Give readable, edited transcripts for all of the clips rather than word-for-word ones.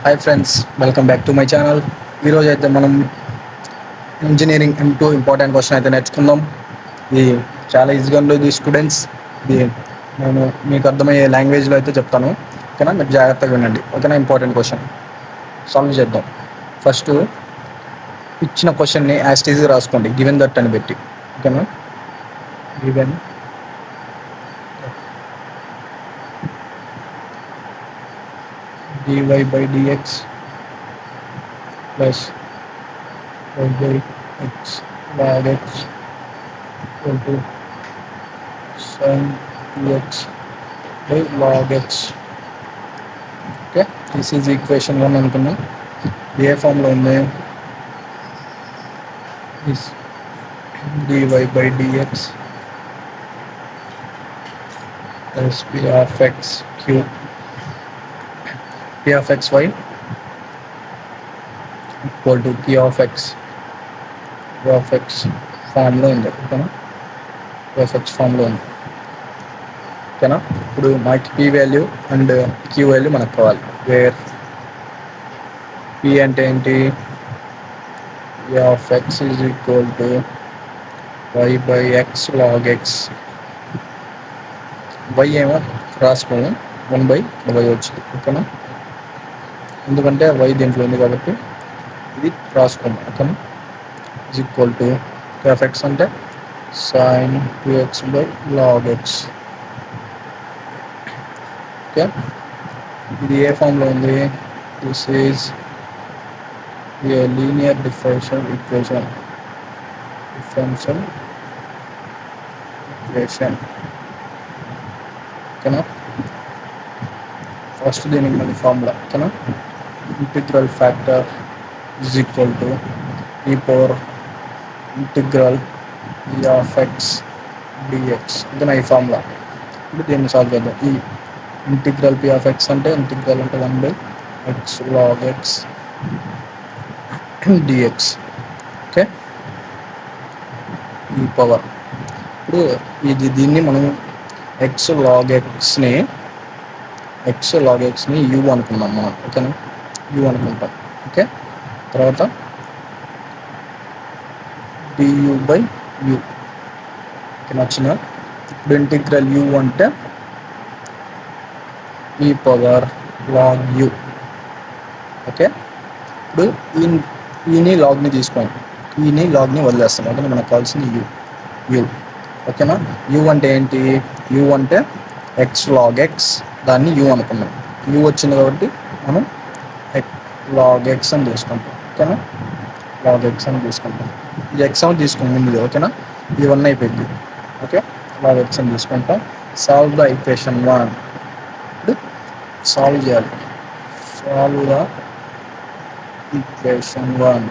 Hi friends, welcome back to my channel. ఈరోజు అయితే మనం ఇంజనీరింగ్ M2 ఇంపార్టెంట్ క్వశ్చన్ అయితే నేర్చుకుందాం. ఇది చాలా ఈజీగా ఉండదు స్టూడెంట్స్. ఇది నేను మీకు అర్థమయ్యే లాంగ్వేజ్లో అయితే చెప్తాను, ఓకేనా? మీరు జాగ్రత్తగా వినండి, ఓకేనా? ఇంపార్టెంట్ క్వశ్చన్ సాల్వ్ చేద్దాం. ఫస్ట్ ఇచ్చిన క్వశ్చన్ని యాస్టీజ్గా రాసుకోండి, గివెన్ దట్ అని పెట్టి, ఓకేనా? Given dy by dx plus y by x log x equal to sin 2x by log x. Okay, this is equation 1 అనుకున్నాం. ఏ ఫామ్లో ఉంది? Is dy by dx plus p of x q p of xy equal to p of x ఫామ్లో ఉంది, ఓకేనా? p of x ఫామ్లో ఉంది, ఓకేనా? ఇప్పుడు మనకి p value and q value మనకు కావాలి. వేర్ p అంటే ఏంటి? p of x is equal to y by x log x. y ఏమో రాసుకోము, 1/y వచ్చింది, ఓకేనా? ఎందుకంటే y దీంట్లో ఉంది కాబట్టి ఇది రాసుకోము, ఓకేనా? is equal to p of x అంటే sin 2x by log x. Okay, ఇది ఏ ఫామ్లో ఉంది? This is a linear differential equation, ఓకేనా? ఫస్ట్ దీనికి మళ్ళీ ఫార్ములా, ఓకేనా? Integral factor is equal to e power integral e of x dx, ఓకేనా? ఈ ఫార్ములా. ఇప్పుడు దీన్ని సాల్వ్ చేద్దాం. ఈ ఇంటిగ్రల్ p of x అంటే ఇంటిగ్రల్ అంటే 1/x log x dx, okay? ఈ పవర్. ఇప్పుడు దీన్ని మనం x log xని u అనుకున్నాం మనం, ఓకేనా? u అనుకుంటాం, ఓకే? తర్వాత du by u, ఓకే? నచ్చిన. ఇప్పుడు ఇంటిగ్రల్ u అంటే ఈ పవర్ log u, ఓకే? ఇప్పుడు ఈని లాగ్ని తీసుకోండి, ఈని లాగ్ని వదిలేస్తాం, ఓకేనా? మనకు కావాల్సింది u, ఓకేనా? u అంటే ఏంటి? u అంటే x log x, దాన్ని u అనుకున్నాం. u వచ్చింది కాబట్టి మనం log x అని తీసుకుంటాం, ఓకేనా? log x అని తీసుకుంటాం. ఇది x అని తీసుకుని ముందు, ఓకేనా? ఇది 1 అయిపోయింది, ఓకే? log x అని తీసుకుంటాం. Solve the equation 1. ఇప్పుడు సాల్వ్ చేయాలి. Solve the equation 1.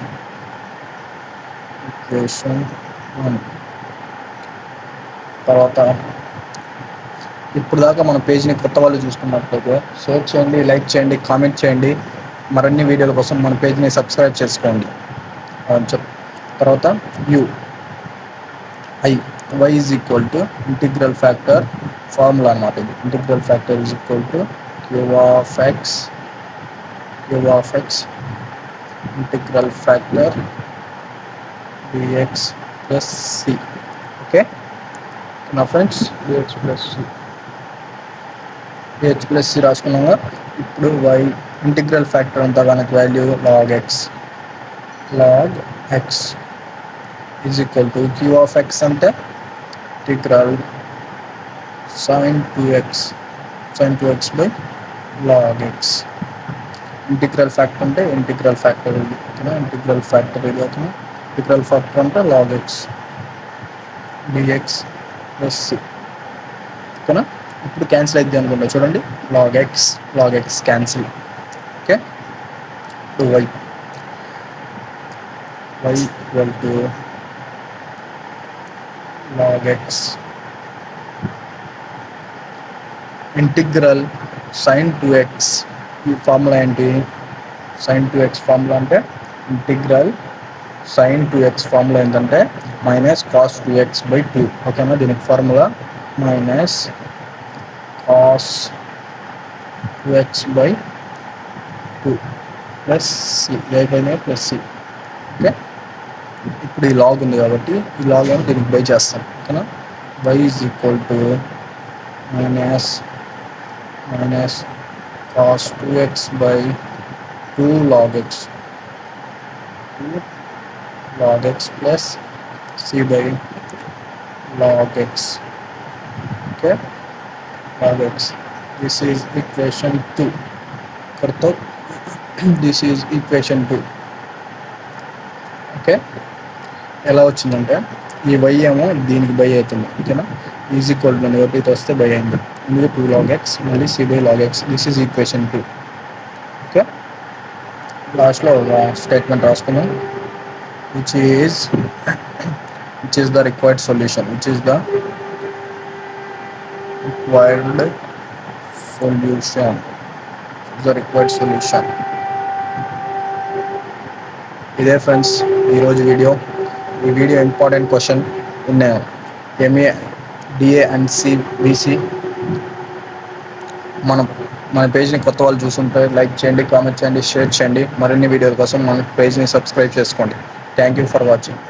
తర్వాత ఇప్పుడు దాకా మన పేజ్ని కొత్త వాళ్ళు చూసుకున్నట్లయితే షేర్ చేయండి, లైక్ చేయండి, కామెంట్ చేయండి. మరిన్ని వీడియోల కోసం మన పేజ్ని సబ్స్క్రైబ్ చేసుకోండి. తర్వాత y is equal to integral factor formula అన్నమాట. ఇది integral factor is equal to q of x integral factor dx plus c, okay నా ఫ్రెండ్స్? dx plus c రాసుకున్నాగా. ఇప్పుడు y ఇంటిగ్రల్ ఫ్యాక్టర్ అంతా మనకి value log x is equal to q of x అంటే integral sin 2x by log x. Integral factor అంటే integral factor ఇది, ఓకేనా? Integral factor అంటే log x dx plus c, ఓకేనా? ఇప్పుడు క్యాన్సిల్ అయితే అనుకుంటా, చూడండి. log x cancel, okay? ఇప్పుడు y equal to log x integral sin 2x. ఈ ఫార్ములా ఏంటి? sin 2x ఫార్ములా అంటే ఇంటిగ్రల్ sin 2x ఫార్ములా ఏంటంటే మైనస్ cos 2x బై 2, ఓకేనా? దీనికి formula minus cos 2x by two plus c, a/a plus c. Okay, ఇప్పుడు ఈ log ఉంది కాబట్టి ఈ లాగ్ అని దీనికి బై చేస్తాం. ఓకేనా, y is equal to minus cos 2x by 2 log x, 2 log x plus c by log x. Okay, log x. This is equation 2. ఇక్కడితో దిస్ ఈజ్ ఈక్వేషన్ 2. ఓకే, ఎలా వచ్చిందంటే ఈ y ఏమో దీనికి బై అవుతుంది. ఓకేనా, ఈజ్ ఈక్వల్ టు ఒకటి వస్తే బై అయింది. ఇందులో 2 log x మళ్ళీ c by log x. This is equation 2. Okay, లాస్ట్లో స్టేట్మెంట్ రాసుకున్నాం, which is the required solution, ఇదే ఫ్రెండ్స్ ఈరోజు వీడియో. ఈ video important question in MA, DA and CBC. మన పేజ్ని కొత్త వాళ్ళు చూస్తుంటే లైక్ చేయండి, కామెంట్ చేయండి, షేర్ చేయండి. మరిన్ని వీడియోల కోసం మన పేజ్ని సబ్స్క్రైబ్ చేసుకోండి. Thank you for watching.